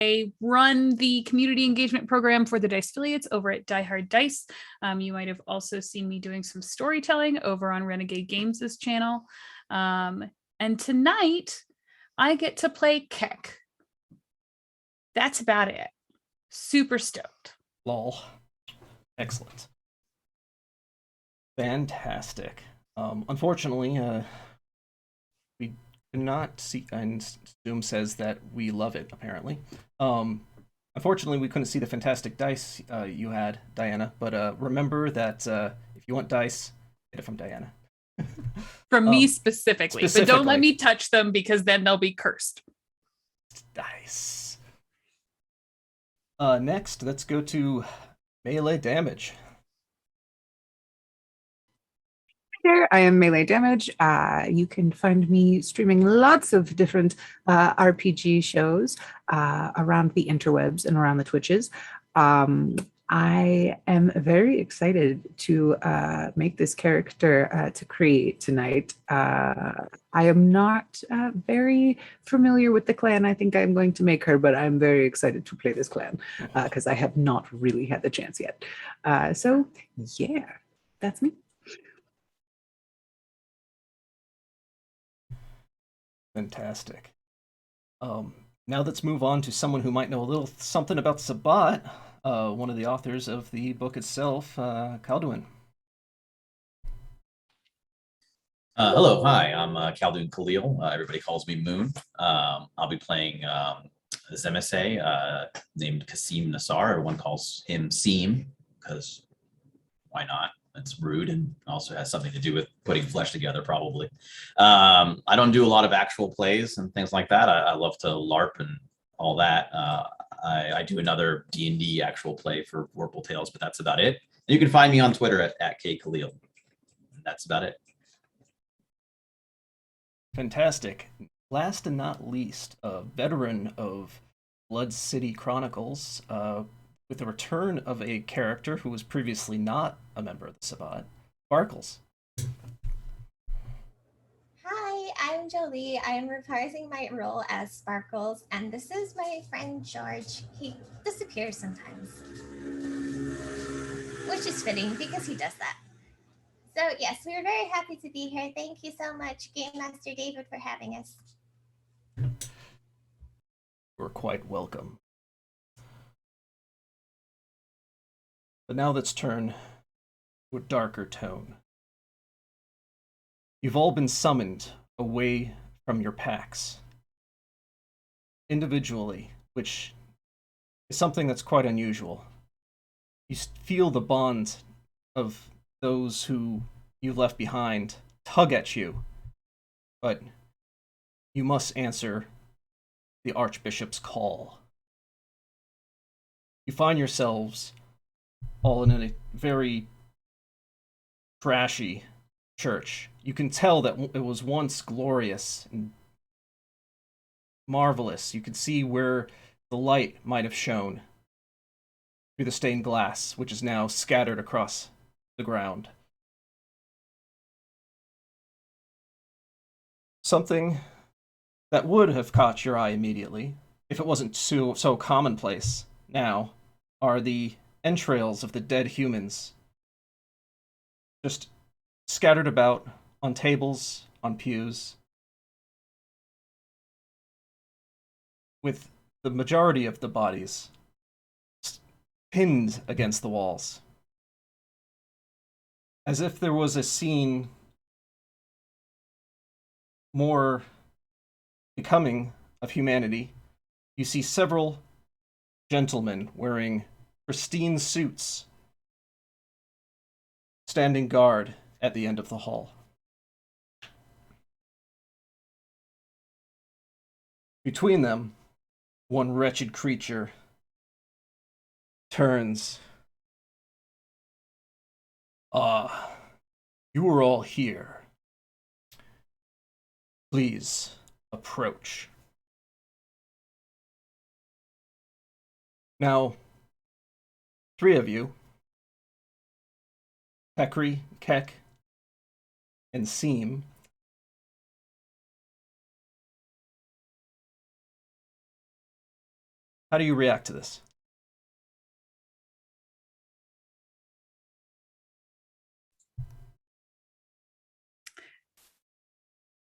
I run the community engagement program for the Dice affiliates over at Die Hard Dice. You might have also seen me doing some storytelling over on Renegade Games' channel. And tonight, I get to play Keck. That's about it. Super stoked. Lol. Excellent. Fantastic. Unfortunately, we could not see, and Zoom says that we love it, apparently. Unfortunately, we couldn't see the fantastic dice you had, Diana, but remember that if you want dice, get it from Diana. From me specifically, but don't let me touch them because then they'll be cursed. Dice. Next, let's go to melee damage. Here, I am Melee Damage. You can find me streaming lots of different RPG shows around the interwebs and around the Twitches. I am very excited to make this character to create tonight. I am not very familiar with the clan I think I'm going to make her, but I'm very excited to play this clan because I have not really had the chance yet. So yeah, that's me. Fantastic. Now let's move on to someone who might know a little something about Sabbat, one of the authors of the book itself, Khaldun. Hello, hi, I'm Khaldun Khalil. Everybody calls me Moon. I'll be playing Zemese, named Kasim Nassar. Everyone calls him Seam, because why not? It's rude and also has something to do with putting flesh together, probably. I don't do a lot of actual plays and things like that. I love to LARP and all that. I do another D&D actual play for Warple Tales, but that's about it. And you can find me on Twitter at @KKhalil. That's about it. Fantastic. Last and not least, a veteran of Blood City Chronicles, with the return of a character who was previously not a member of the Sabbat, Sparkles. Hi, I'm Jolie. I am reprising my role as Sparkles, and this is my friend George. He disappears sometimes, which is fitting because he does that. So yes, we're very happy to be here. Thank you so much, Game Master David, for having us. You're quite welcome. But now let's turn to a darker tone. You've all been summoned away from your packs. Individually, which is something that's quite unusual. You feel the bond of those who you left behind tug at you, but you must answer the Archbishop's call. You find yourselves all in a very trashy church. You can tell that it was once glorious and marvelous. You can see where the light might have shone through the stained glass, which is now scattered across the ground. Something that would have caught your eye immediately, if it wasn't so commonplace now, are the entrails of the dead humans, just scattered about on tables, on pews, with the majority of the bodies pinned against the walls. As if there was a scene more becoming of humanity, you see several gentlemen wearing pristine suits standing guard at the end of the hall. Between them, one wretched creature turns. You are all here. Please approach. Now, three of you, Pekri, Keck, and Seam, How do you react to this?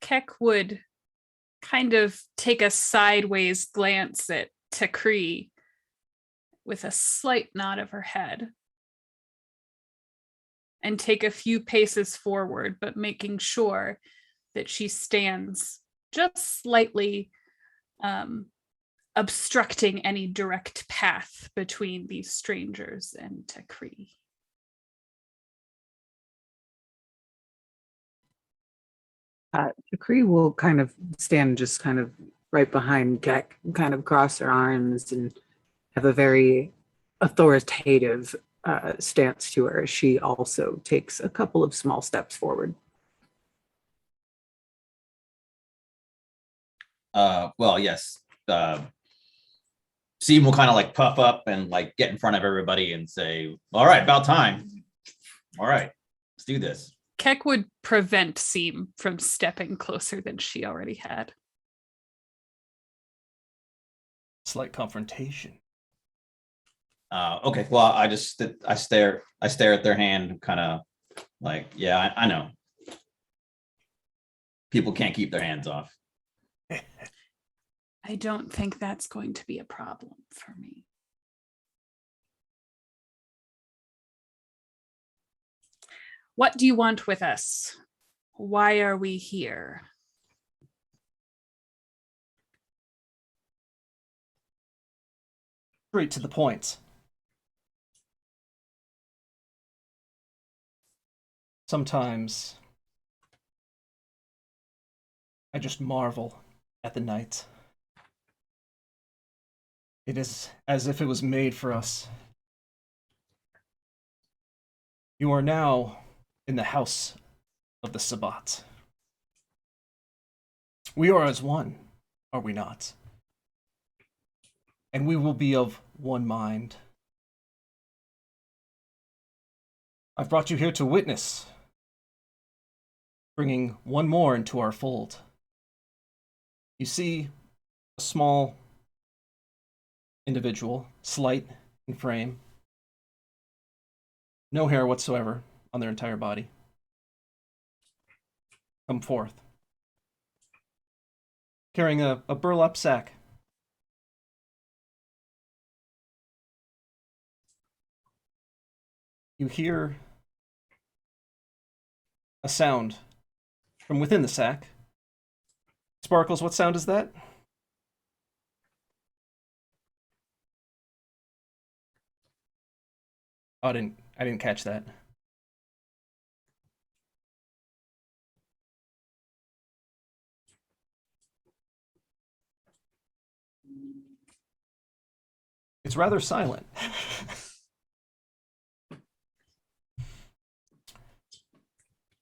Keck would kind of take a sideways glance at Takri with a slight nod of her head and take a few paces forward, but making sure that she stands just slightly obstructing any direct path between these strangers and Takri. Decree will kind of stand just kind of right behind Keck, kind of cross her arms and have a very authoritative stance to her. She also takes a couple of small steps forward. Well, yes. Seam will kind of like puff up and like get in front of everybody and say, all right, about time. All right, let's do this. Keck would prevent Seam from stepping closer than she already had. Slight confrontation. Okay, well, I stare at their hand, kind of like, yeah, I know. People can't keep their hands off. I don't think that's going to be a problem for me. What do you want with us? Why are we here? Straight to the point. Sometimes I just marvel at the night. It is as if it was made for us. You are now in the house of the Sabbat. We are as one, are we not? And we will be of one mind. I've brought you here to witness, bringing one more into our fold. You see a small individual, slight in frame, no hair whatsoever on their entire body. Come forth, carrying a burlap sack. You hear a sound from within the sack. Sparkles, what sound is that? Oh, I didn't catch that. It's rather silent.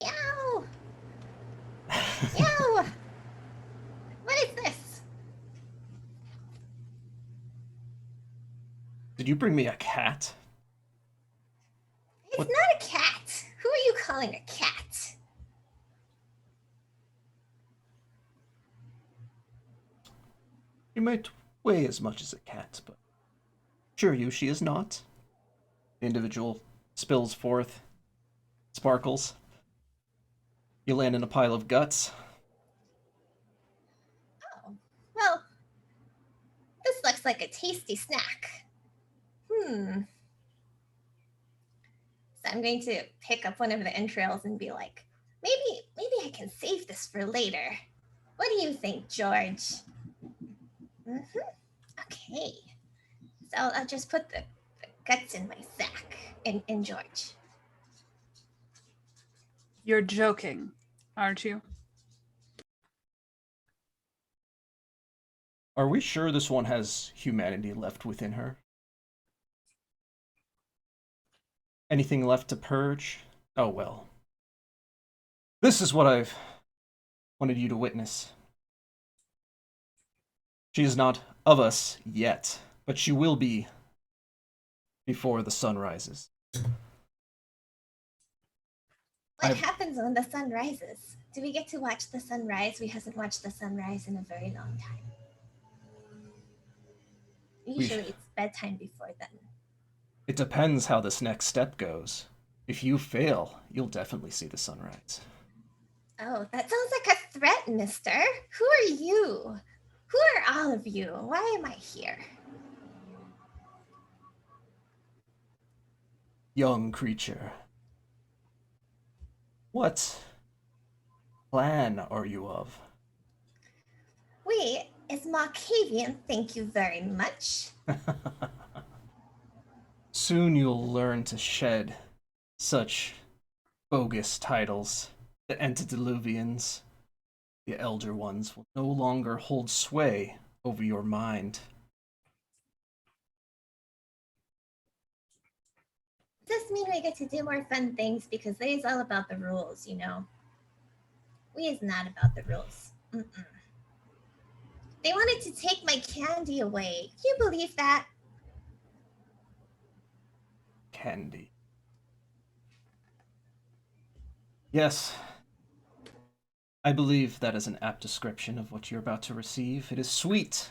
Yow! Yow! What is this? Did you bring me a cat? It's What? not a cat. Who are you calling a cat? She might weigh as much as a cat, but assure you she is not. The individual spills forth sparkles. You land in a pile of guts. Oh, well, this looks like a tasty snack. So I'm going to pick up one of the entrails and be like, maybe I can save this for later. What do you think, George? Okay. So I'll just put the guts in my sack in George. You're joking, aren't you? Are we sure this one has humanity left within her? Anything left to purge? Oh well. This is what I've wanted you to witness. She is not of us yet, but she will be before the sun rises. What happens when the sun rises? Do we get to watch the sunrise? We haven't watched the sunrise in a very long time. Usually it's bedtime before then. It depends how this next step goes. If you fail, you'll definitely see the sunrise. Oh, that sounds like a threat, mister. Who are you? Who are all of you? Why am I here? Young creature, what plan are you of? Wait, it's Markavian, thank you very much. Soon you'll learn to shed such bogus titles. The antediluvians, the elder ones, will no longer hold sway over your mind. Does this mean we get to do more fun things? Because they is all about the rules, you know. We is not about the rules. Mm-mm. They wanted to take my candy away. Can you believe that? Candy. Yes, I believe that is an apt description of what you're about to receive. It is sweet,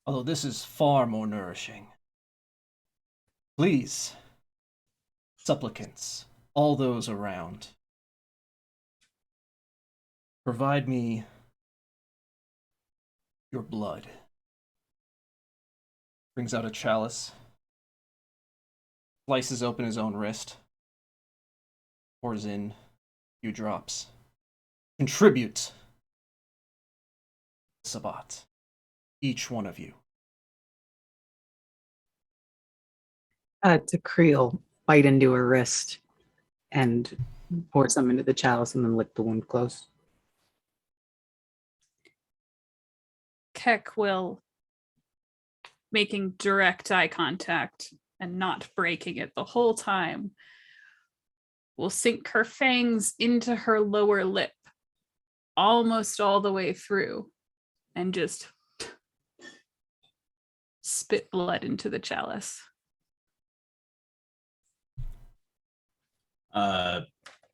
although this is far more nourishing. Please, supplicants, all those around, provide me your blood. Brings out a chalice, slices open his own wrist, pours in a few drops. Contribute, Sabbat, each one of you. Takri will bite into her wrist and pour some into the chalice and then lick the wound close. Keck will, making direct eye contact and not breaking it the whole time, will sink her fangs into her lower lip almost all the way through and just spit blood into the chalice.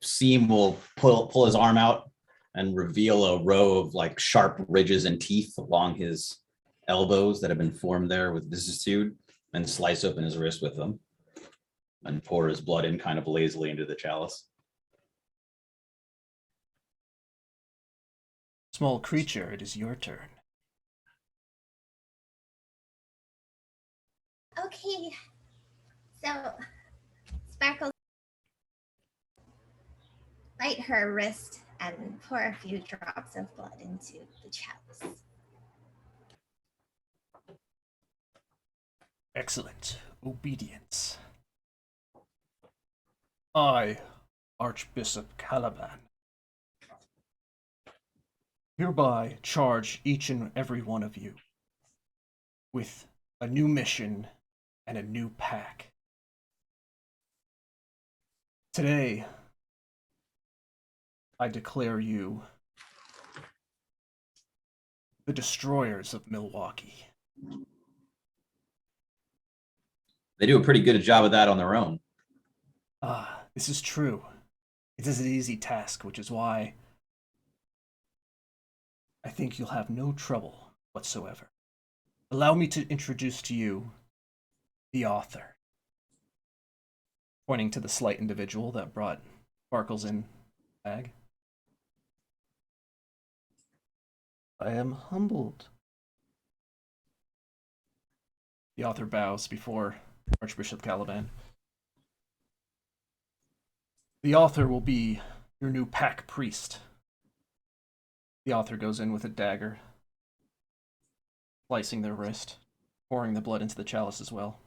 Seam will pull his arm out and reveal a row of like sharp ridges and teeth along his elbows that have been formed there with vicissitude, and slice open his wrist with them and pour his blood in kind of lazily into the chalice. Small creature, it is your turn. Okay. So, Sparkle bite her wrist and pour a few drops of blood into the chalice. Excellent. Obedience. I, Archbishop Caliban, hereby charge each and every one of you with a new mission and a new pack. Today, I declare you the destroyers of Milwaukee. They do a pretty good job of that on their own. This is true. It is an easy task, which is why I think you'll have no trouble whatsoever. Allow me to introduce to you the author. Pointing to the slight individual that brought Sparkles in bag. I am humbled. The author bows before Archbishop Caliban. The author will be your new pack priest. The author goes in with a dagger, slicing their wrist, pouring the blood into the chalice as well.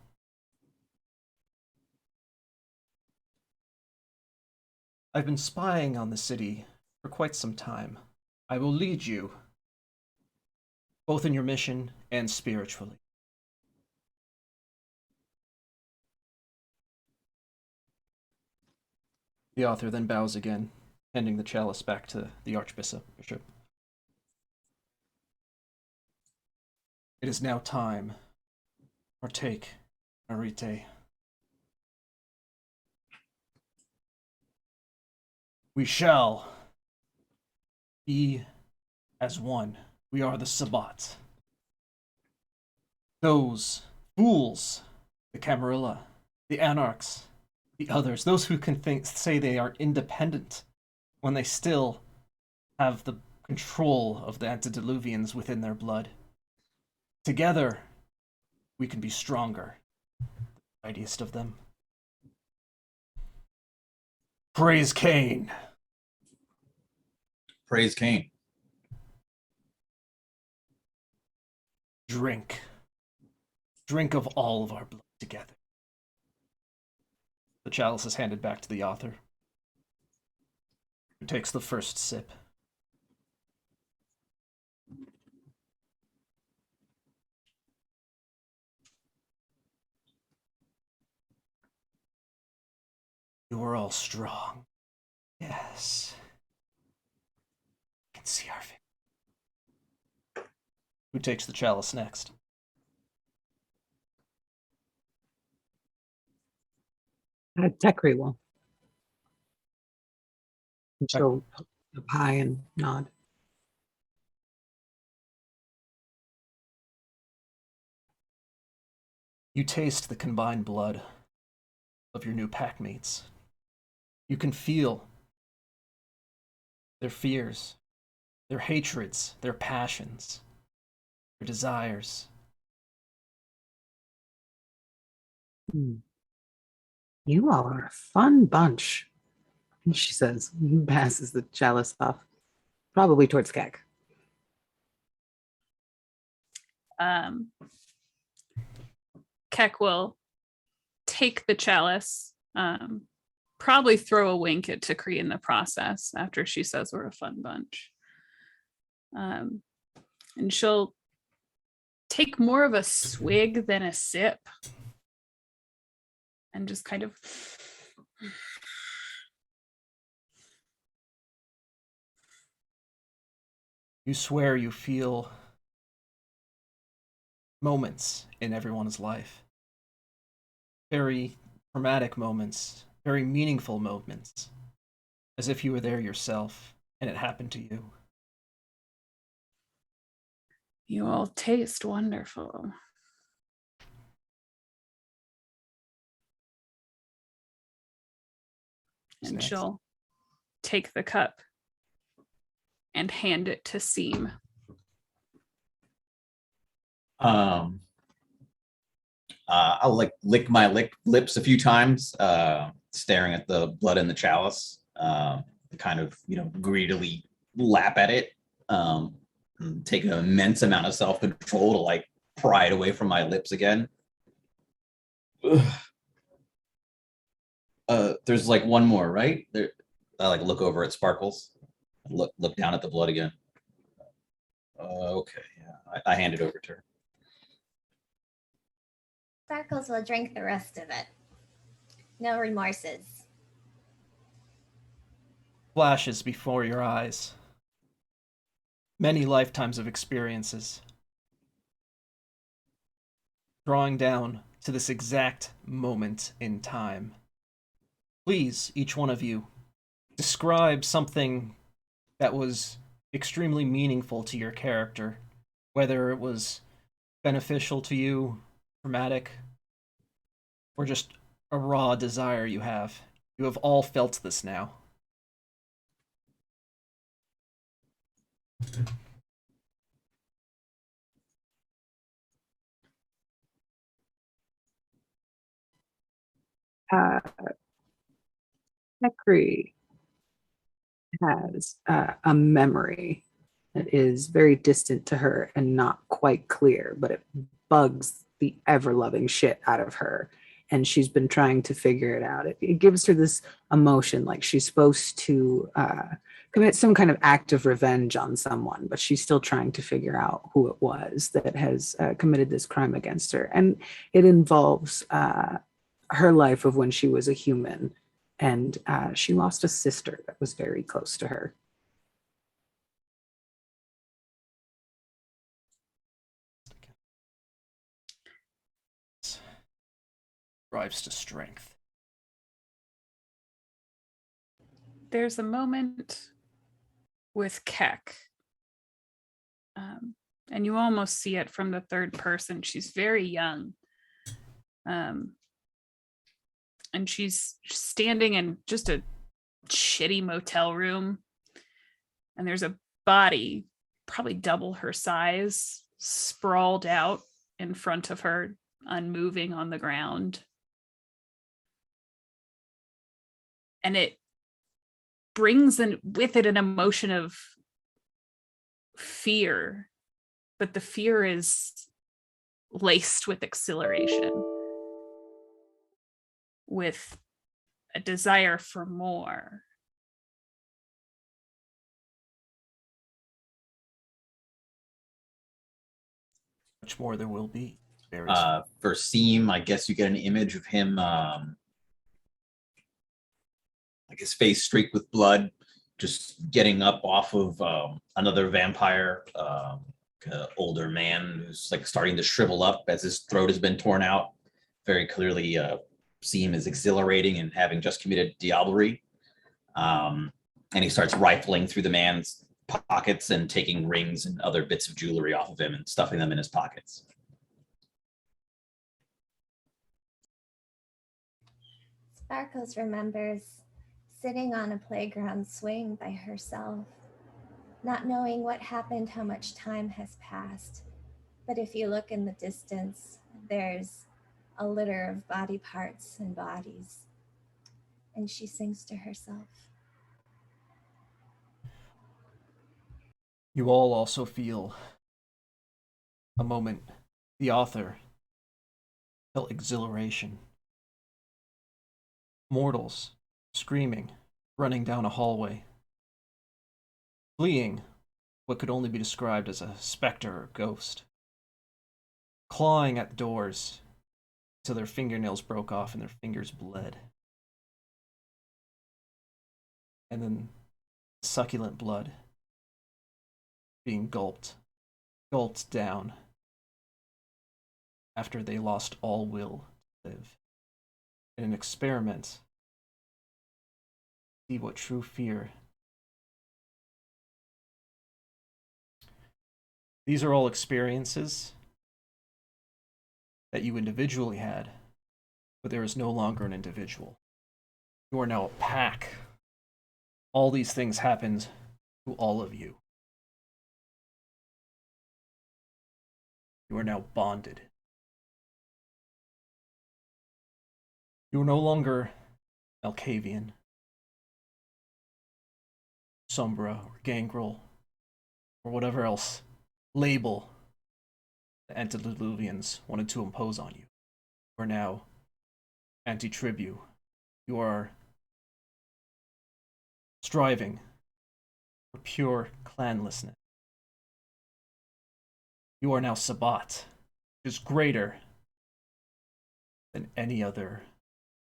I've been spying on the city for quite some time. I will lead you, both in your mission and spiritually. The author then bows again, handing the chalice back to the Archbishop. It is now time. Partake, Arite. We shall be as one. We are the Sabbat. Those fools, the Camarilla, the Anarchs, the others, those who can say they are independent when they still have the control of the antediluvians within their blood. Together, we can be stronger, the mightiest of them. Praise Cain. Praise Cain. Drink. Drink of all of our blood together. The chalice is handed back to the author, who takes the first sip. You are all strong. Yes. I can see our victory. Who takes the chalice next? Tekri will. And she'll look high and nod. You taste the combined blood of your new packmates. You can feel their fears, their hatreds, their passions, their desires. You all are a fun bunch, she says, and passes the chalice off, probably towards Keck. Keck will take the chalice, probably throw a wink at Tikri in the process after she says we're a fun bunch. And she'll take more of a swig than a sip and just kind of You swear you feel moments in everyone's life. Very traumatic moments, very meaningful moments, as if you were there yourself and it happened to you. You all taste wonderful. And Next. she'll take the cup and hand it to Seam. I'll like lick my lips a few times, staring at the blood in the chalice, kind of, greedily lap at it, and take an immense amount of self-control to like pry it away from my lips again. There's like one more, right? There, I like look over at Sparkles, look down at the blood again. Okay, yeah, I hand it over to her. Sparkles will drink the rest of it. No remorses. Flashes before your eyes. Many lifetimes of experiences. Drawing down to this exact moment in time. Please, each one of you, describe something that was extremely meaningful to your character, whether it was beneficial to you, traumatic, or just a raw desire you have. You have all felt this now. Tekri has a memory that is very distant to her and not quite clear, but it bugs the ever-loving shit out of her. And she's been trying to figure it out. It gives her this emotion like she's supposed to commit some kind of act of revenge on someone, but she's still trying to figure out who it was that has committed this crime against her. And it involves her life of when she was a human. And she lost a sister that was very close to her. Drives to strength. There's a moment with Keck and you almost see it from the third person. She's very young. And she's standing in just a shitty motel room. And there's a body, probably double her size, sprawled out in front of her, unmoving on the ground. And it brings with it an emotion of fear, but the fear is laced with exhilaration, with a desire for more. Much more there will be. For Seam, I guess you get an image of him, like his face streaked with blood, just getting up off of another vampire, older man who's like starting to shrivel up as his throat has been torn out. Very clearly, Seam is exhilarating and having just committed diablerie. And he starts rifling through the man's pockets and taking rings and other bits of jewelry off of him and stuffing them in his pockets. Sparkles remembers sitting on a playground swing by herself, not knowing what happened, how much time has passed. But if you look in the distance, there's a litter of body parts and bodies. And she sings to herself. You all also feel a moment. The author felt exhilaration. Mortals screaming, running down a hallway, fleeing what could only be described as a specter or ghost, clawing at doors till their fingernails broke off and their fingers bled. And then succulent blood being gulped down after they lost all will to live. In an experiment, see what true fear. These are all experiences that you individually had, but there is no longer an individual. You are now a pack. All these things happened to all of you. You are now bonded. You are no longer Malkavian, Sombra, or Gangrel, or whatever else label the antediluvians wanted to impose on you. You are now anti-tribu. You are striving for pure clanlessness. You are now Sabbat, which is greater than any other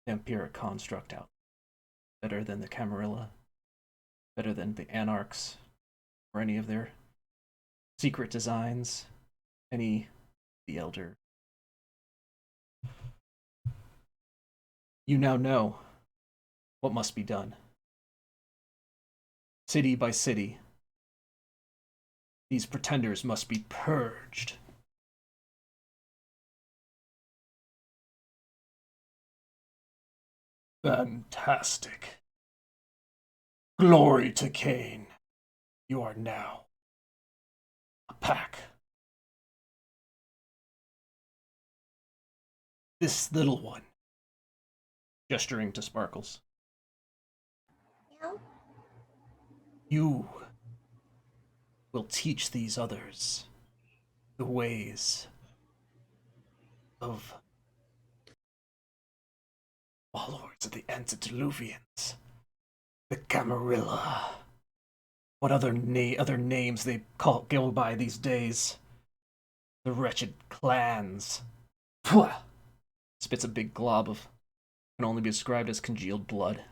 vampiric construct out. Better than the Camarilla, better than the Anarchs, or any of their secret designs, any the Elder. You now know what must be done. City by city, these pretenders must be purged. Fantastic. Glory to Cain. You are now a pack. This little one, gesturing to Sparkles, Yeah. you will teach these others the ways of followers of the antediluvians, the Camarilla. What other names they go by these days? The wretched clans. Pwah! Spits a big glob of can only be described as congealed blood.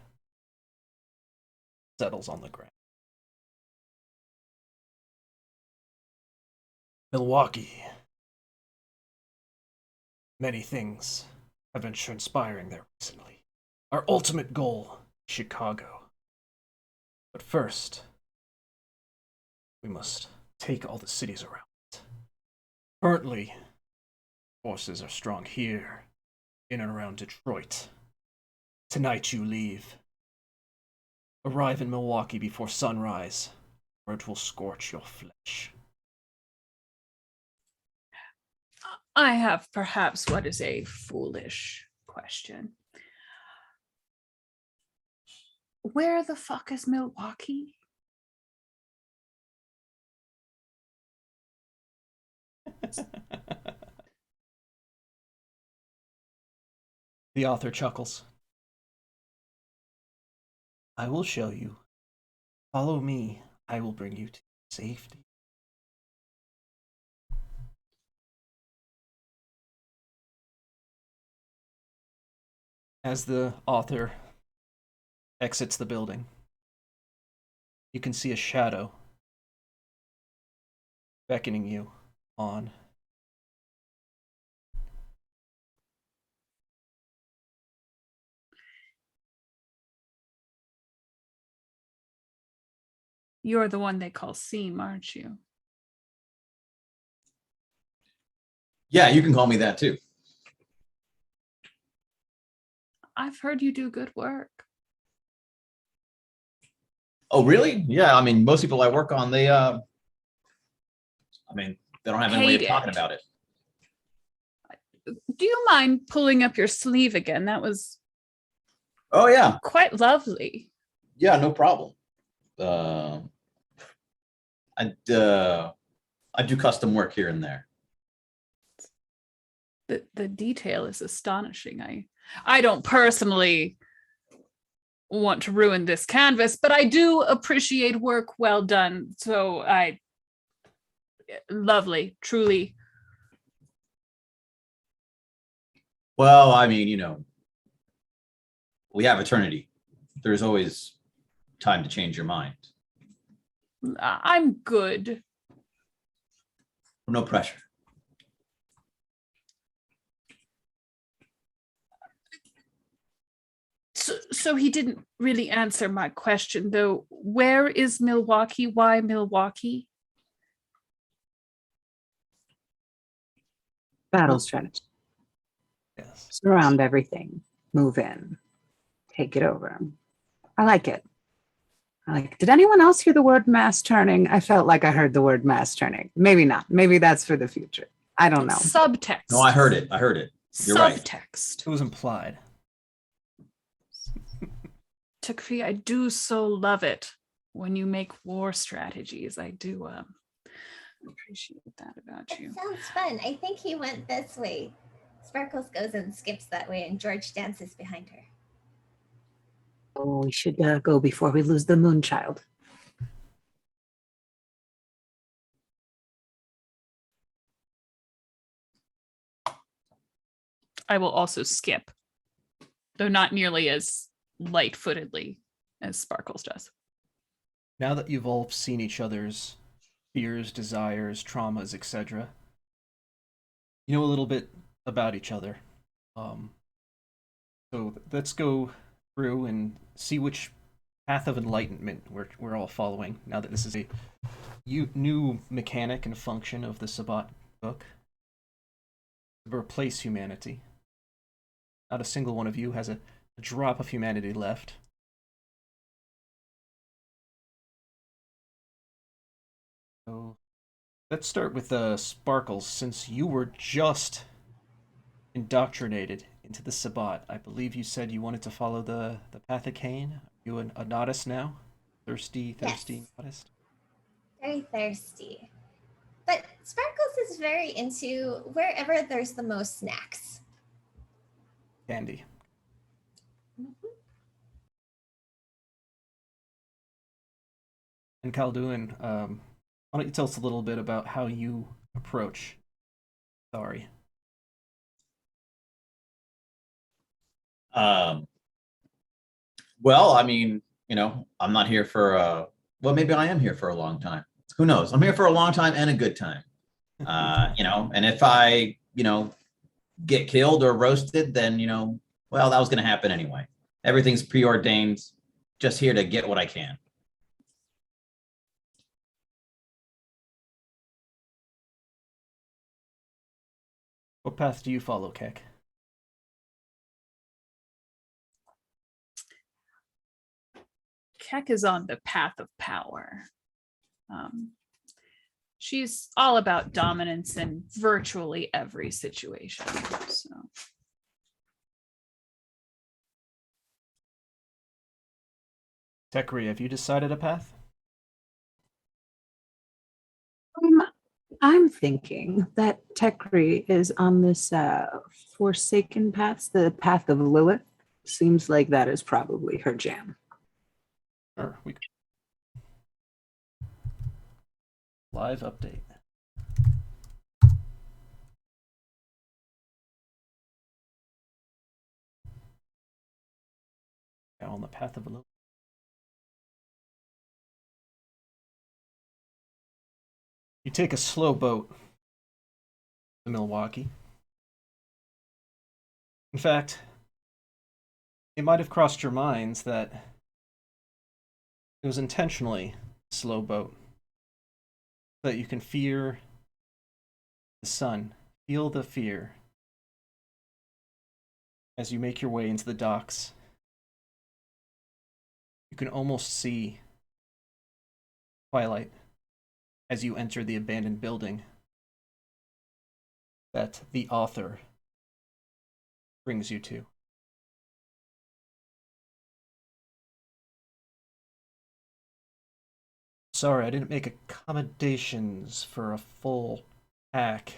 Settles on the ground. Milwaukee. Many things have been transpiring there recently. Our ultimate goal, Chicago. But first, we must take all the cities around it. Currently, forces are strong here, in and around Detroit. Tonight you leave. Arrive in Milwaukee before sunrise, or it will scorch your flesh. I have perhaps what is a foolish question. Where the fuck is Milwaukee? The author chuckles. I will show you. Follow me. I will bring you to safety. As the author exits the building, you can see a shadow beckoning you on. You're the one they call Seam, aren't you? Yeah, you can call me that too. I've heard you do good work. Oh, really? Yeah. I mean, most people I work on, they don't have any way Hate of talking it. about it. Do you mind pulling up your sleeve again? That was Oh yeah. quite lovely. Yeah, no problem. I do custom work here and there. The detail is astonishing. I don't personally want to ruin this canvas, but I do appreciate work well done. So lovely, truly. Well, I mean, we have eternity. There's always time to change your mind. I'm good. No pressure. So he didn't really answer my question, though. Where is Milwaukee? Why Milwaukee? Battle strategy. Yes. Surround everything. Move in. Take it over. I like it. Did anyone else hear the word mass turning? I felt like I heard the word mass turning. Maybe not. Maybe that's for the future. I don't know. Subtext. No, I heard it. You're right. Subtext. It was implied. Takri, I do so love it when you make war strategies. I do appreciate that about you. It sounds fun. I think he went this way. Sparkles goes and skips that way, and George dances behind her. Oh, we should go before we lose the moon child. I will also skip, though not nearly as light-footedly as Sparkles does. Now that you've all seen each other's fears, desires, traumas, etc., you know a little bit about each other. So let's go through and see which path of enlightenment we're all following now that this is a new mechanic and function of the Sabbat book. To replace humanity. Not a single one of you has a drop of humanity left. So let's start with Sparkles, since you were just indoctrinated into the Sabbat. I believe you said you wanted to follow the path of Cain. Are you a nodist now? Thirsty Yes. nodist? Very thirsty. But Sparkles is very into wherever there's the most snacks. Candy. And Calduin, why don't you tell us a little bit about how you approach Thari? Well, I mean, I'm not here for well, maybe I am here for a long time. Who knows? I'm here for a long time and a good time. And if I, get killed or roasted, then, well, that was going to happen anyway. Everything's preordained. Just here to get what I can. What path do you follow, Keck? Keck is on the path of power. She's all about dominance in virtually every situation. So. Tekri, have you decided a path? I'm thinking that Tekri is on this forsaken path, the path of Lilith. Seems like that is probably her jam. Sure, live update. On the path of a little. You take a slow boat to Milwaukee. In fact, it might have crossed your minds that it was intentionally a slow boat, so that you can fear the sun, feel the fear as you make your way into the docks. You can almost see twilight as you enter the abandoned building that the author brings you to. Sorry, I didn't make accommodations for a full pack.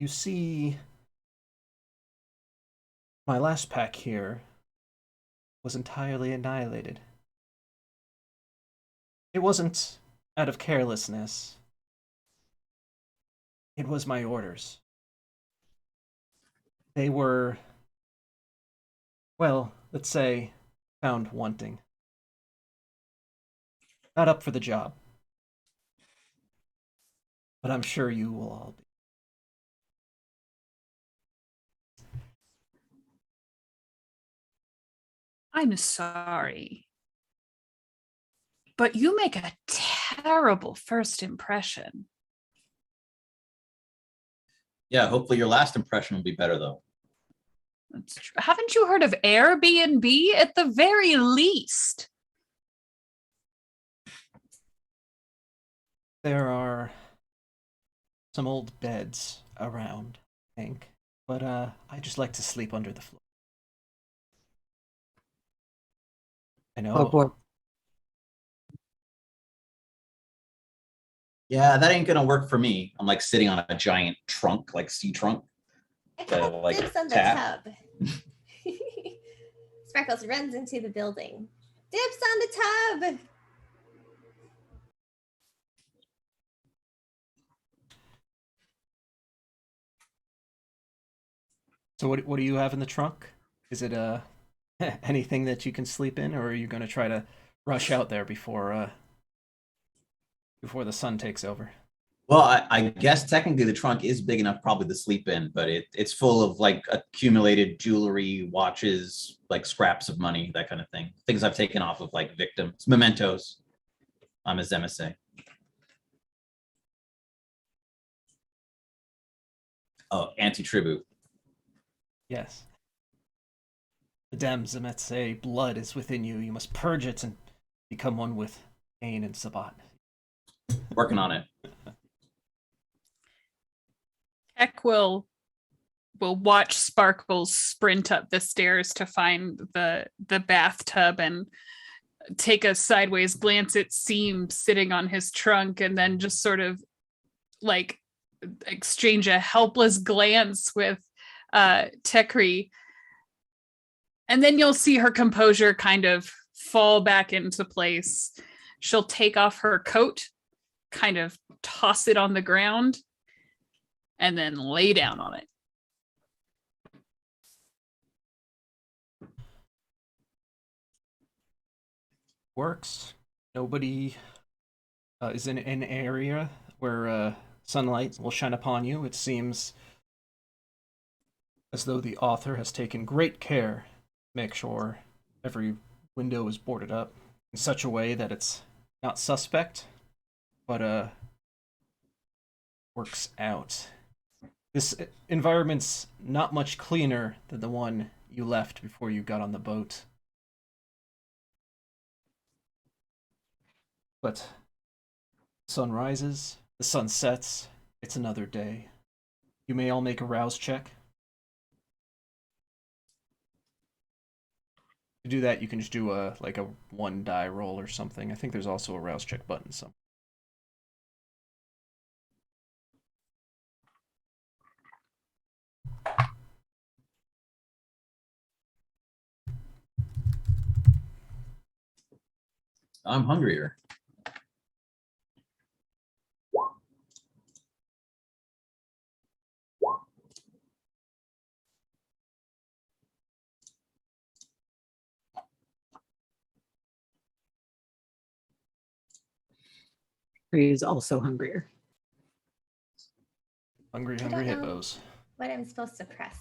You see, my last pack here was entirely annihilated. It wasn't out of carelessness. It was my orders. They were, well, let's say, found wanting. Not up for the job. But I'm sure you will all be. I'm sorry, but you make a terrible first impression. Yeah, hopefully your last impression will be better, though. That's true. Haven't you heard of Airbnb? At the very least. There are some old beds around, I think. But I just like to sleep under the floor. I know. Oh boy. Yeah, that ain't gonna work for me. I'm like sitting on a giant trunk, like sea trunk. I got like, dibs on the tap. tub. Sparkles runs into the building. Dibs on the tub. So what do you have in the trunk? Is it anything that you can sleep in, or are you going to try to rush out there before the sun takes over? Well, I guess technically the trunk is big enough probably to sleep in, but it's full of like accumulated jewelry, watches, like scraps of money, that kind of thing. Things I've taken off of like victims, mementos. I'm a Zemisei. Oh, anti-tribute. Yes. Madame Zemetze, blood is within you. You must purge it and become one with Cain and Sabbat. Working on it. Heck will watch Sparkles sprint up the stairs to find the bathtub and take a sideways glance at Seam sitting on his trunk, and then just sort of like exchange a helpless glance with Tekri. And then you'll see her composure kind of fall back into place. She'll take off her coat, kind of toss it on the ground, and then lay down on it. Works. Nobody is in an area where sunlight will shine upon you. It seems as though the author has taken great care to make sure every window is boarded up in such a way that it's not suspect, but works out. This environment's not much cleaner than the one you left before you got on the boat. But the sun rises, the sun sets, it's another day. You may all make a rouse check. To do that, you can just do a like a 1 die roll or something. I think there's also a rouse check button. So I'm hungrier. He is also hungrier. hungry, I hungry don't know. hippos. What I'm supposed to press.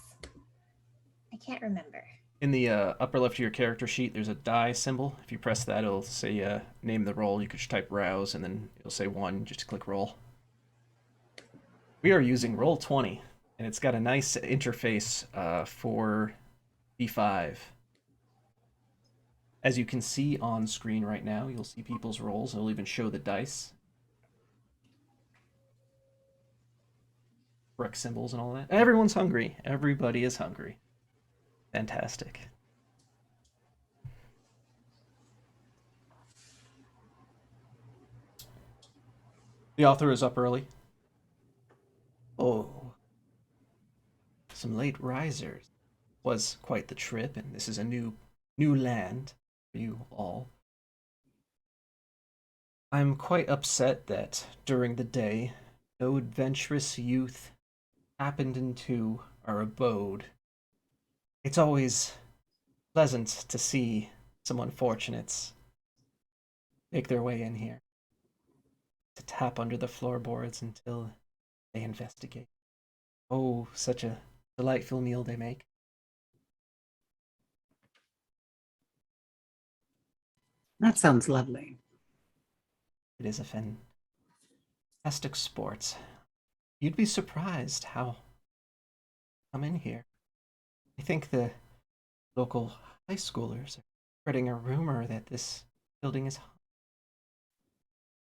I can't remember. In the upper left of your character sheet, there's a die symbol. If you press that, it'll say name the roll. You could just type rouse, and then it'll say 1. Just click roll. We are using Roll20, and it's got a nice interface for D5. As you can see on screen right now, you'll see people's rolls. It'll even show the dice. Correct symbols and all that. Everyone's hungry. Everybody is hungry. Fantastic. The author is up early. Oh, some late risers. Was quite the trip, and this is a new land for you all. I'm quite upset that during the day, no adventurous youth happened into our abode. It's always pleasant to see some unfortunates make their way in here, to tap under the floorboards until they investigate. Oh, such a delightful meal they make. That sounds lovely. It is a fantastic sport. You'd be surprised how come in here. I think the local high schoolers are spreading a rumor that this building is haunted.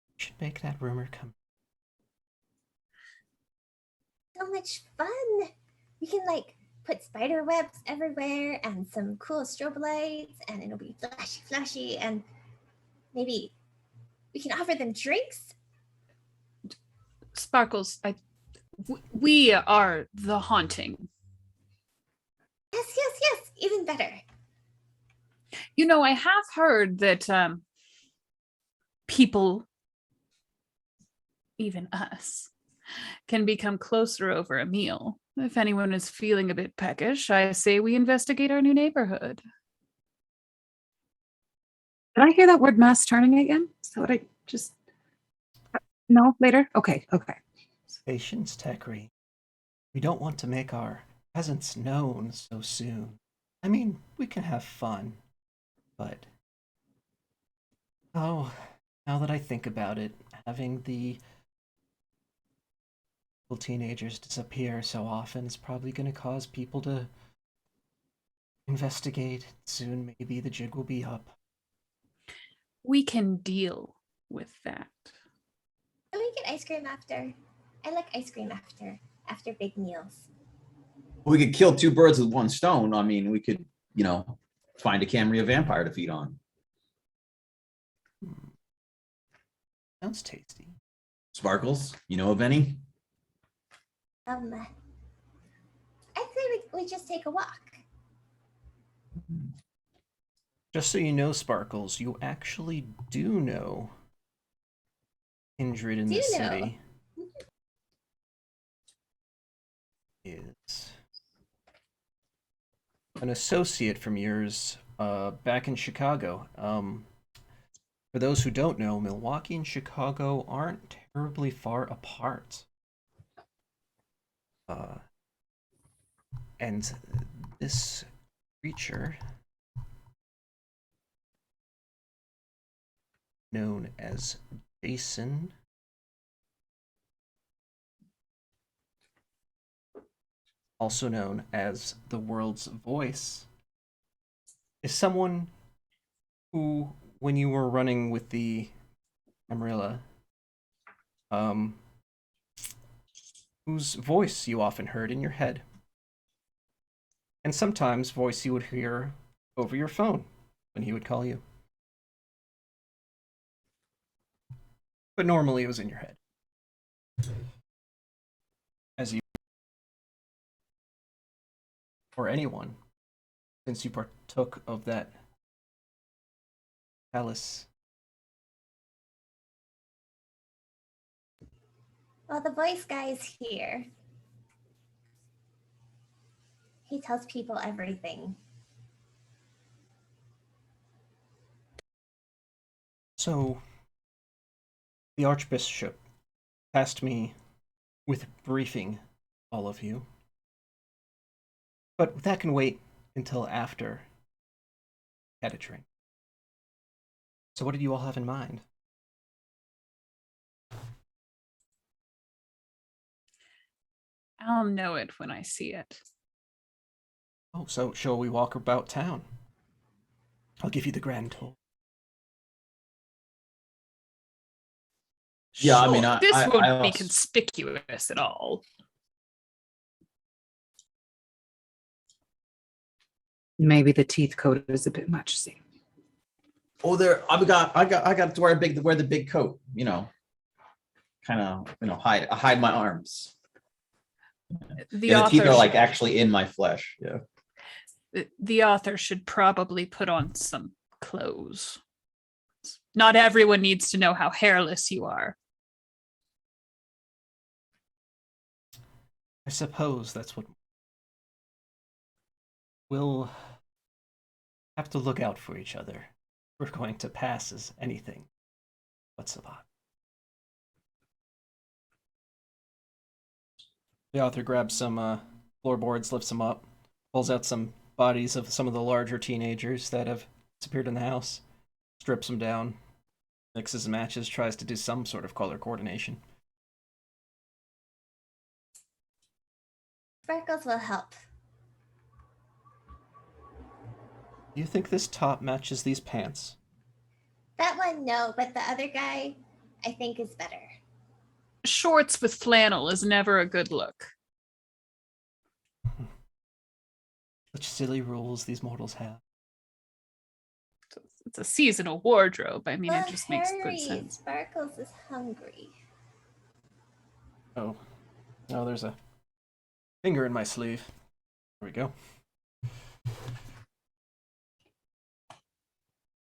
We should make that rumor come. So much fun. We can like put spider webs everywhere and some cool strobe lights, and it'll be flashy, flashy, and maybe we can offer them drinks. Sparkles, we are the haunting. Yes, yes, yes. Even better. You know, I have heard that people, even us, can become closer over a meal. If anyone is feeling a bit peckish, I say we investigate our new neighborhood. Did I hear that word mass turning again? Is that what I just... No, later? Okay. Patience, Tekri. We don't want to make our presence known so soon. I mean, we can have fun, but... Oh, now that I think about it, having the teenagers disappear so often is probably going to cause people to investigate. Soon, maybe the jig will be up. We can deal with that. Can we get ice cream after? I like ice cream after big meals. We could kill 2 birds with 1 stone. I mean, we could, find a Camria vampire to feed on. Sounds tasty. Sparkles, you know of any? I'd say we just take a walk. Just so you know, Sparkles, you actually do know Kindred in the city is an associate from yours back in Chicago. For those who don't know, Milwaukee and Chicago aren't terribly far apart. And this creature, known as Jason, also known as the world's voice, is someone who, when you were running with the Amarilla, whose voice you often heard in your head, and sometimes voice you would hear over your phone when he would call you. But normally it was in your head. As you, or anyone, since you partook of that palace. Well, the voice guy's here. He tells people everything. So, the Archbishop tasked me with briefing all of you. But that can wait until after had a drink. So what did you all have in mind? I'll know it when I see it. Oh, so shall we walk about town? I'll give you the grand tour. Yeah, I mean, Sure, this won't I be also- conspicuous at all. Maybe the teeth coat is a bit much. See. Oh, I got to wear the big coat, you know, kind of, you know, hide my arms. The Yeah, the teeth author are like should- actually in my flesh. Yeah. the author should probably put on some clothes. Not everyone needs to know how hairless you are. I suppose that's what we'll have to look out for each other. We're going to pass as anything but Sabbat. The author grabs some floorboards, lifts them up, pulls out some bodies of some of the larger teenagers that have disappeared in the house, strips them down, mixes and matches, tries to do some sort of color coordination. Sparkles will help. Do you think this top matches these pants? That one, no, but the other guy, I think, is better. Shorts with flannel is never a good look. Such silly rules these mortals have. It's a seasonal wardrobe. I mean, Well, it just makes hurry, good sense. Sparkles is hungry. Oh, there's a finger in my sleeve. There we go.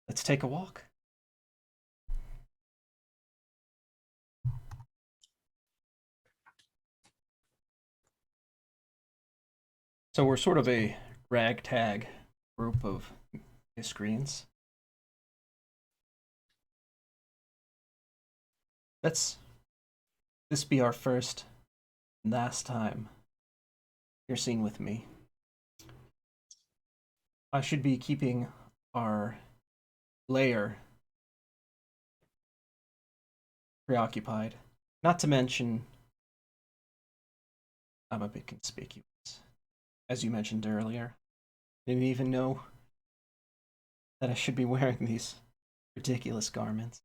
Let's take a walk. So we're sort of a ragtag group of screens. Let's this be our first and last time you're seen with me. I should be keeping our lair preoccupied. Not to mention, I'm a bit conspicuous. As you mentioned earlier, I didn't even know that I should be wearing these ridiculous garments.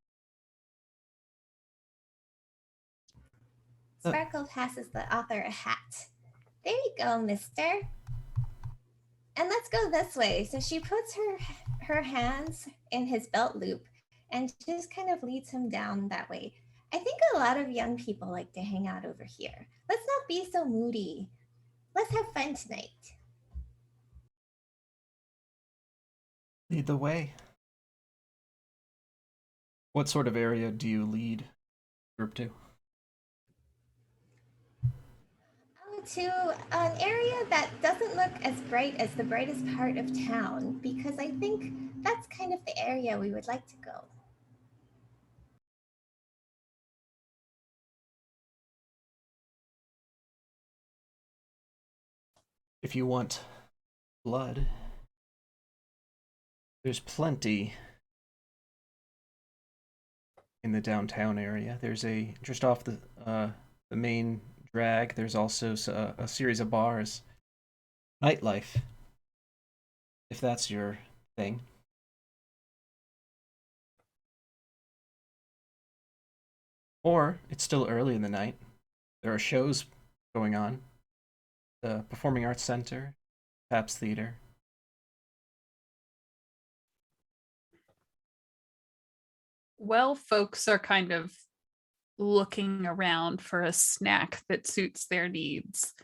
Sparkle passes the author a hat. There you go, mister. And let's go this way. So she puts her hands in his belt loop and just kind of leads him down that way. I think a lot of young people like to hang out over here. Let's not be so moody. Let's have fun tonight. Lead the way. What sort of area do you lead group to? To an area that doesn't look as bright as the brightest part of town, because I think that's kind of the area we would like to go. If you want blood, there's plenty in the downtown area. There's just off the main drag. There's also a series of bars nightlife, if that's your thing. Or it's still early in the night. There are shows going on. The Performing Arts Center, Paps Theater. Well, folks are kind of looking around for a snack that suits their needs.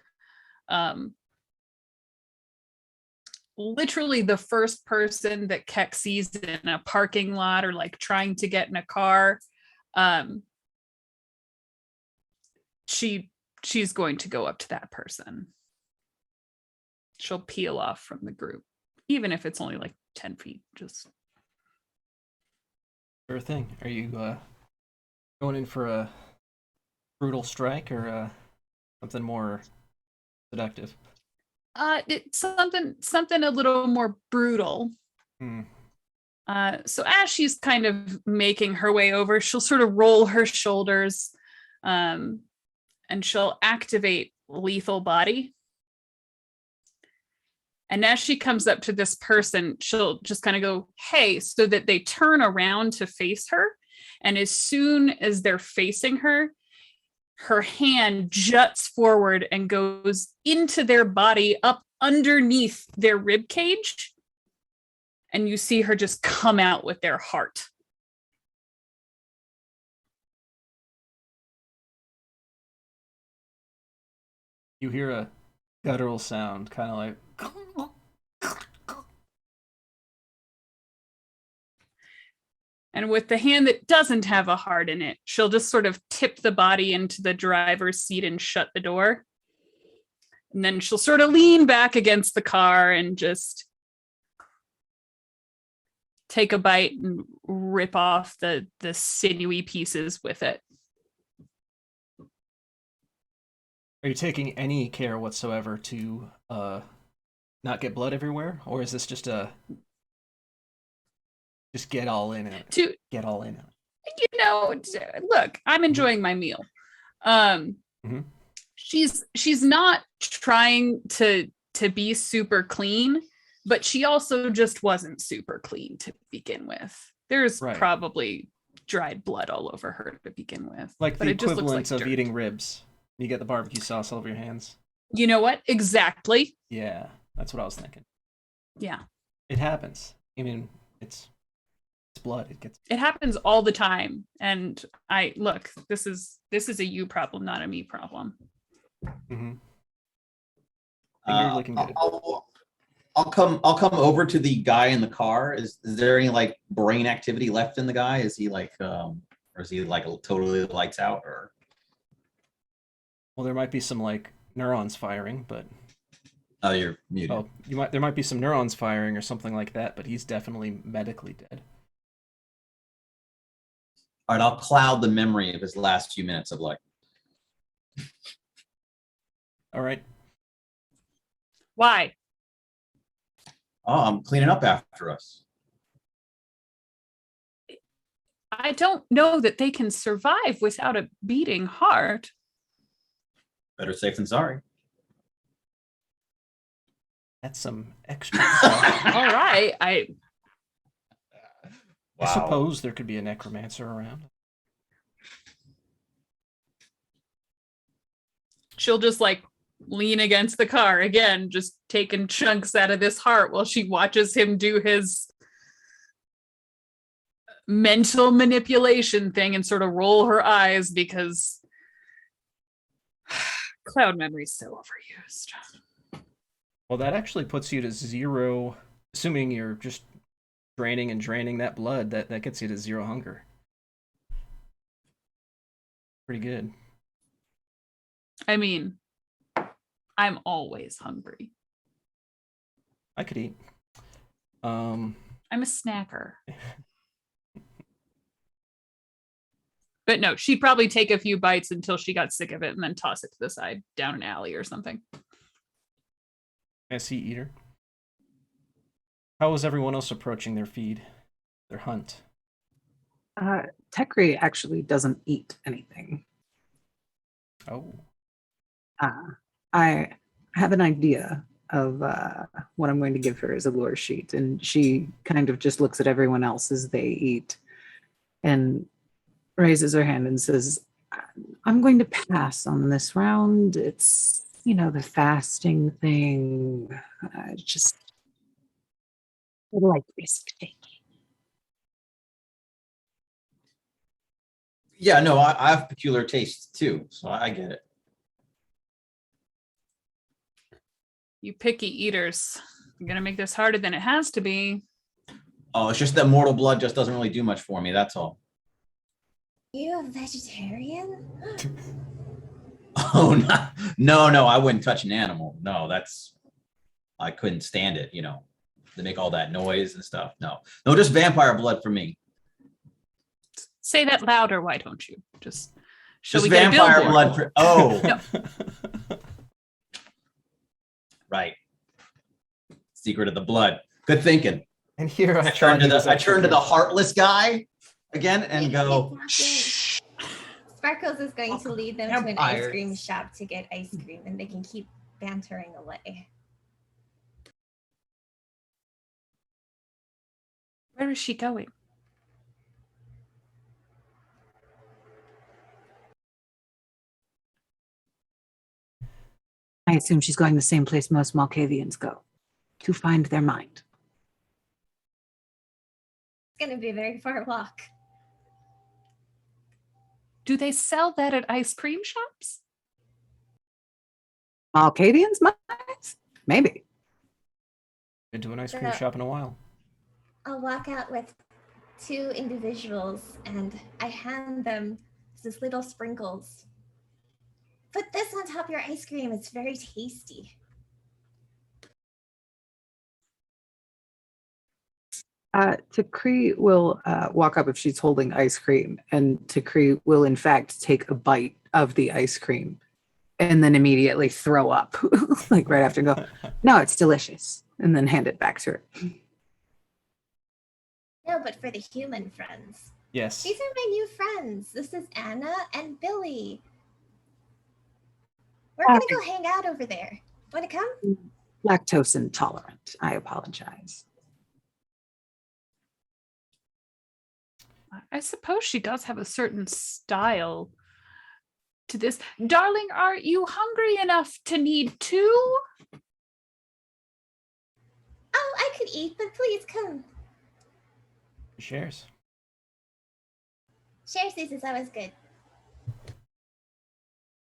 Literally the first person that Keck sees in a parking lot or like trying to get in a car, she's going to go up to that person. She'll peel off from the group, even if it's only like 10 feet. Just Sure thing. Are you going in for a brutal strike or something more seductive? it's something a little more brutal. So as she's kind of making her way over, she'll sort of roll her shoulders, and she'll activate lethal body. And as she comes up to this person, she'll just kind of go, hey, so that they turn around to face her. And as soon as they're facing her, her hand juts forward and goes into their body up underneath their rib cage. And you see her just come out with their heart. You hear a guttural sound, kind of like. And with the hand that doesn't have a heart in it, she'll just sort of tip the body into the driver's seat and shut the door. And then she'll sort of lean back against the car and just take a bite and rip off the sinewy pieces with it. Are you taking any care whatsoever to not get blood everywhere, or is this just get all in it? Get all in it. Look, I'm enjoying my meal. She's not trying to be super clean, but she also just wasn't super clean to begin with. There's probably dried blood all over her to begin with. Like but the it just equivalent looks like of dirt. eating ribs. You get the barbecue sauce all over your hands. You know what? Exactly. Yeah, that's what I was thinking. Yeah. It happens. I mean, it's blood. It happens all the time. And this is a you problem, not a me problem. Mm-hmm. You're looking good. I'll come over to the guy in the car. Is there any like brain activity left in the guy? Is he like or is he like totally lights out or? Well, there might be some like neurons firing, but oh, you're muted. Oh, there might be some neurons firing or something like that, but he's definitely medically dead. All right, I'll cloud the memory of his last few minutes of life. All right. Why? Oh, I'm cleaning up after us. I don't know that they can survive without a beating heart. Better safe than sorry. That's some extra. All right. I suppose there could be a necromancer around. She'll just like lean against the car again, just taking chunks out of this heart while she watches him do his mental manipulation thing and sort of roll her eyes because cloud memory's so overused. Well, that actually puts you to 0, assuming you're just draining and draining that blood, that gets you to 0 hunger. Pretty good. I mean, I'm always hungry. I could eat. I'm a snacker. But no, she'd probably take a few bites until she got sick of it and then toss it to the side down an alley or something. SE eater. How is everyone else approaching their feed, their hunt? Tekri actually doesn't eat anything. Oh. I have an idea of what I'm going to give her as a lure sheet. And she kind of just looks at everyone else as they eat and raises her hand and says, I'm going to pass on this round. It's, the fasting thing. Just I like risk taking. Yeah, no, I have peculiar tastes too, so I get it. You picky eaters. You're gonna make this harder than it has to be. Oh, it's just that mortal blood just doesn't really do much for me. That's all. You a vegetarian? Oh no, I wouldn't touch an animal. No, I couldn't stand it. They make all that noise and stuff. No, just vampire blood for me. Say that louder, why don't you? Shall Just we get a vampire billboard? blood for. Oh, No. right. Secret of the blood. Good thinking. And here I turn to the heartless guy again and go. Shh. Sparkles is going to lead them to an ice cream shop to get ice cream, and they can keep bantering away. Where is she going? I assume she's going the same place most Malkavians go, to find their mind. It's going to be a very far walk. Do they sell that at ice cream shops? Malkavians' minds? Maybe. Been to an ice cream shop in a while. I'll walk out with 2 individuals, and I hand them these little sprinkles. Put this on top of your ice cream. It's very tasty. Takri will walk up if she's holding ice cream, and Takri will in fact take a bite of the ice cream and then immediately throw up, like right after, go, no, it's delicious, and then hand it back to her. No, but for the human friends. Yes. These are my new friends. This is Anna and Billy. We're going to go hang out over there. Want to come? Lactose intolerant. I apologize. I suppose she does have a certain style to this. Darling, are you hungry enough to need 2? Oh, I could eat, but please come. Shares. Sharesies is always good.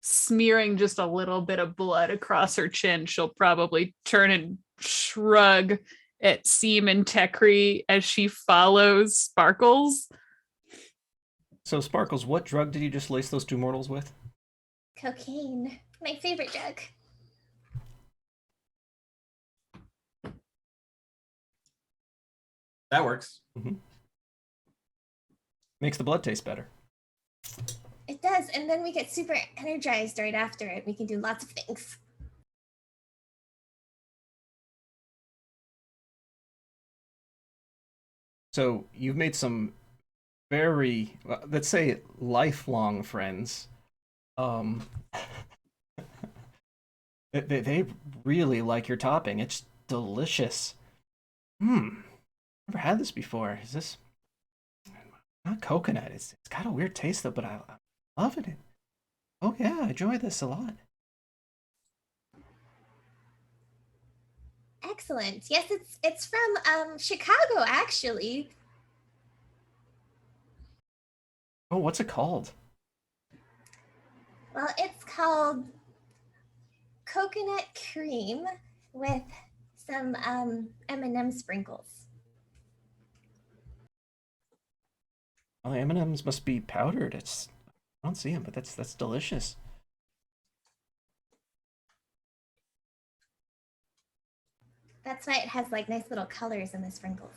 Smearing just a little bit of blood across her chin, she'll probably turn and shrug at Seam and Tekri as she follows Sparkles. So, Sparkles, what drug did you just lace those 2 mortals with? Cocaine. My favorite drug. That works. Mm-hmm. Makes the blood taste better. It does, and then we get super energized right after it. We can do lots of things. So, you've made some very, let's say, lifelong friends. They really like your topping. It's delicious. Never had this before. Is this not coconut? It's got a weird taste though, but I'm loving it. Oh yeah, I enjoy this a lot. Excellent. Yes, it's from Chicago, actually. Oh, what's it called? Well, it's called coconut cream with some M&M sprinkles. Well, the M&Ms must be powdered. I don't see them, but that's delicious. That's why it has like nice little colors in the sprinkles.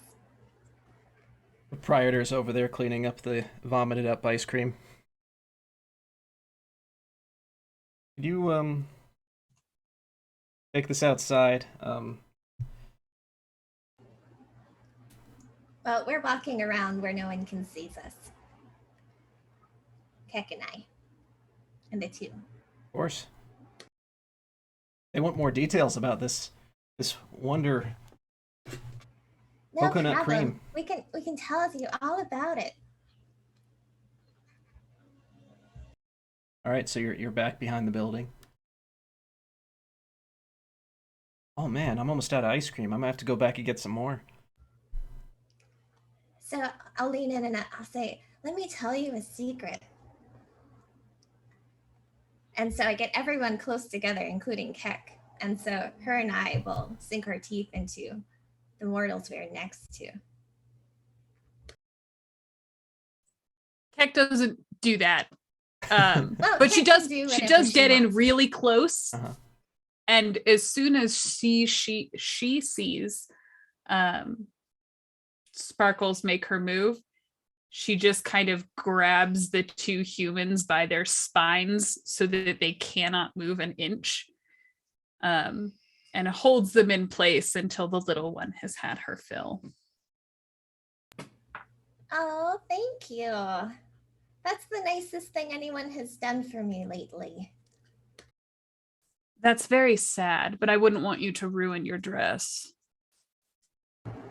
The proprietor's over there cleaning up the vomited up ice cream. Could you take this outside? Well, we're walking around where no one can see us. Keck and I. And the 2. Of course. They want more details about this this wonder No coconut problem. cream. We can tell you all about it. All right, so you're back behind the building. Oh man, I'm almost out of ice cream. I'm gonna have to go back and get some more. So I'll lean in and I'll say, "Let me tell you a secret." And so I get everyone close together, including Keck. And so her and I will sink our teeth into the mortals we're next to. Keck doesn't do that. Well, But she Keck can does do she whatever does she get in wants. really close. Uh-huh. And as soon as she sees Sparkles make her move, she just kind of grabs the two humans by their spines so that they cannot move an inch, and holds them in place until the little one has had her fill. Oh, thank you. That's the nicest thing anyone has done for me lately. That's very sad, but I wouldn't want you to ruin your dress.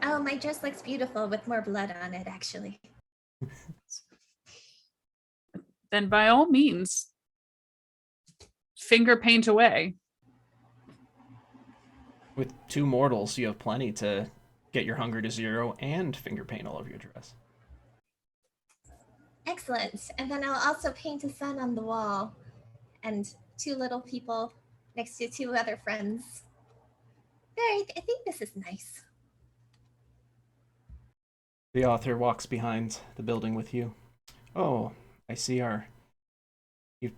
Oh, my dress looks beautiful with more blood on it, actually. Then by all means, finger paint away. With two mortals, you have plenty to get your hunger to 0 and finger paint all over your dress. Excellent. And then I'll also paint a sun on the wall and two little people next to two other friends. I think this is nice. The author walks behind the building with you. Oh, I see you've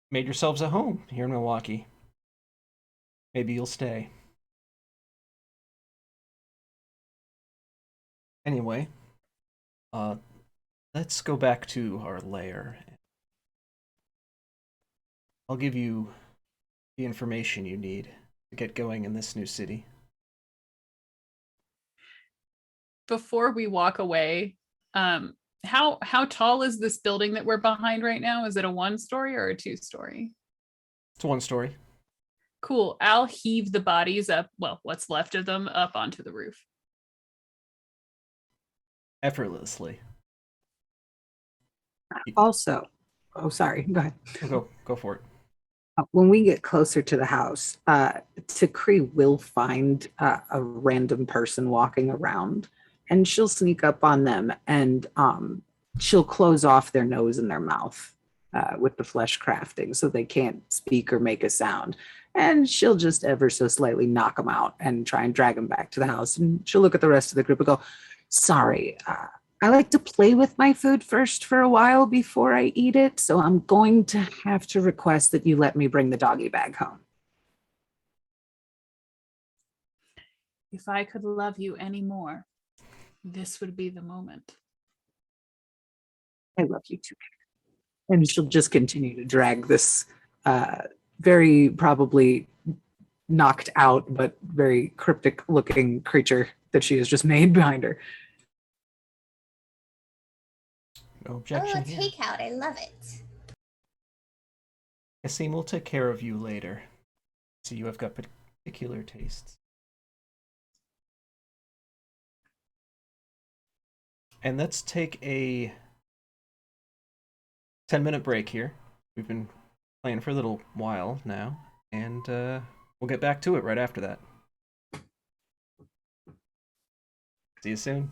made yourselves a home here in Milwaukee. Maybe you'll stay. Anyway, let's go back to our lair. I'll give you the information you need to get going in this new city. Before we walk away, how tall is this building that we're behind right now? Is it a 1-story or a 2-story? It's 1 story. Cool. I'll heave the bodies up, well, what's left of them, up onto the roof. Effortlessly. Also, oh, sorry, go ahead. Go for it. When we get closer to the house, Takri will find a random person walking around, and she'll sneak up on them, and she'll close off their nose and their mouth with the flesh crafting so they can't speak or make a sound. And she'll just ever so slightly knock them out and try and drag them back to the house. And she'll look at the rest of the group and go, "Sorry, I like to play with my food first for a while before I eat it, so I'm going to have to request that you let me bring the doggy bag home." If I could love you any more, this would be the moment. I love you too. And she'll just continue to drag this very probably knocked out but very cryptic looking creature that she has just made behind her. No objection Oh, here. takeout. I love it. Kasim will take care of you later. See, you have got particular tastes. And let's take a 10-minute break here. We've been playing for a little while now, and we'll get back to it right after that. See you soon.